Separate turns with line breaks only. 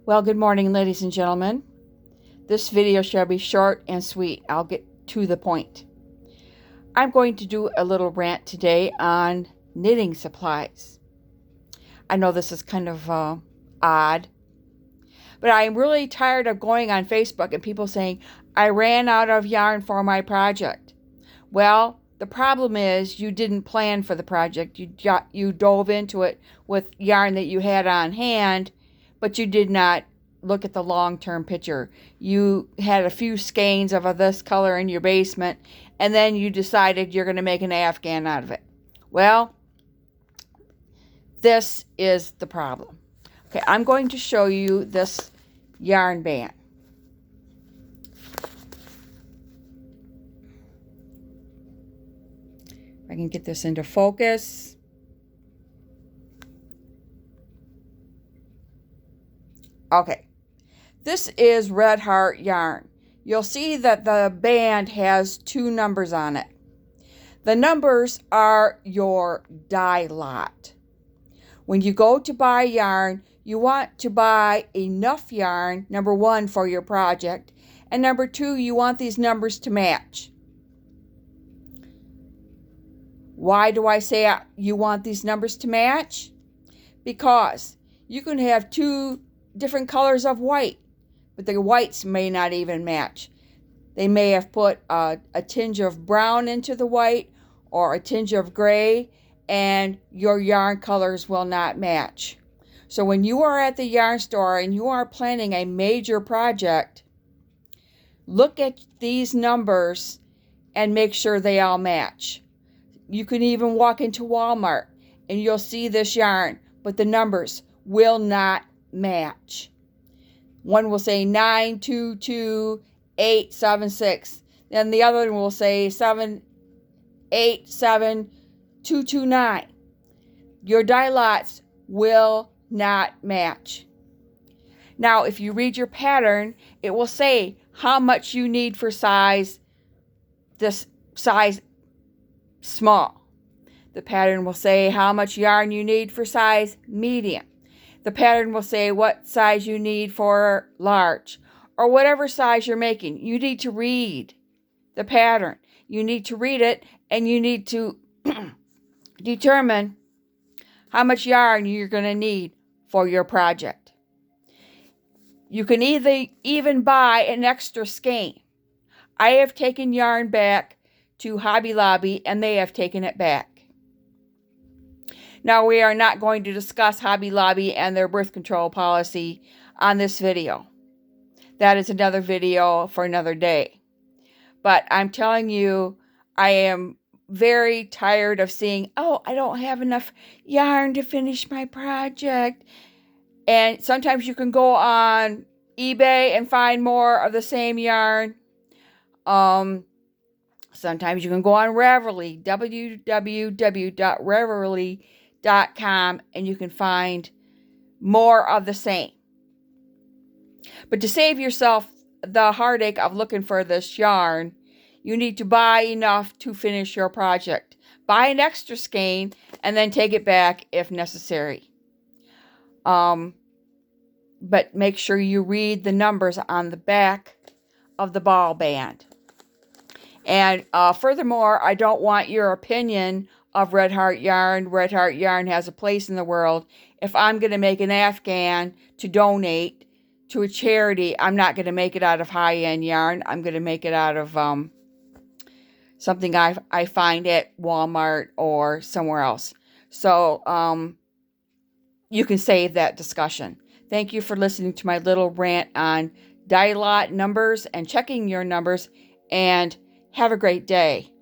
Well, good morning, ladies and gentlemen. This video shall be short and sweet. I'll get to the point. I'm going to do a little rant today on knitting supplies. I know this is kind of odd, but I'm really tired of going on Facebook and people saying, I ran out of yarn for my project. Well, the problem is you didn't plan for the project. You dove into it with yarn that you had on hand, but you did not look at the long-term picture. You had a few skeins of this color in your basement, and then you decided you're going to make an afghan out of it. Well, this is the problem. Okay, I'm going to show you this yarn band. I can get this into focus. Okay, this is Red Heart yarn. You'll see that the band has 2 numbers on it. The numbers are your dye lot. When you go to buy yarn, you want to buy enough yarn, number 1, for your project, and number 2, you want these numbers to match. Why do I say you want these numbers to match? Because you can have 2 different colors of white, but the whites may not even match. They may have put a tinge of brown into the white or a tinge of gray, and your yarn colors will not match. So when you are at the yarn store and you are planning a major project, look at these numbers and make sure they all match. You can even walk into Walmart and you'll see this yarn, but the numbers will not match. One will say 922876, then the other one will say 787229. Your dye lots will not match. Now, if you read your pattern, it will say how much you need for size small. The pattern will say how much yarn you need for size medium. The pattern will say what size you need for large, or whatever size you're making. You need to read the pattern. You need to read it, and you need to determine how much yarn you're going to need for your project. You can even buy an extra skein. I have taken yarn back to Hobby Lobby, and they have taken it back. Now, we are not going to discuss Hobby Lobby and their birth control policy on this video. That is another video for another day. But I'm telling you, I am very tired of seeing, oh, I don't have enough yarn to finish my project. And sometimes you can go on eBay and find more of the same yarn. Sometimes you can go on Ravelry, www.ravelry.com, and you can find more of the same. But to save yourself the heartache of looking for this yarn, you need to buy enough to finish your project. Buy an extra skein and then take it back if necessary. But make sure you read the numbers on the back of the ball band. And furthermore, I don't want your opinion of Red Heart yarn. Red Heart yarn has a place in the world. If I'm going to make an afghan to donate to a charity, I'm not going to make it out of high-end yarn. I'm going to make it out of something I find at Walmart or somewhere else. So you can save that discussion. Thank you for listening to my little rant on dye lot numbers and checking your numbers, and have a great day.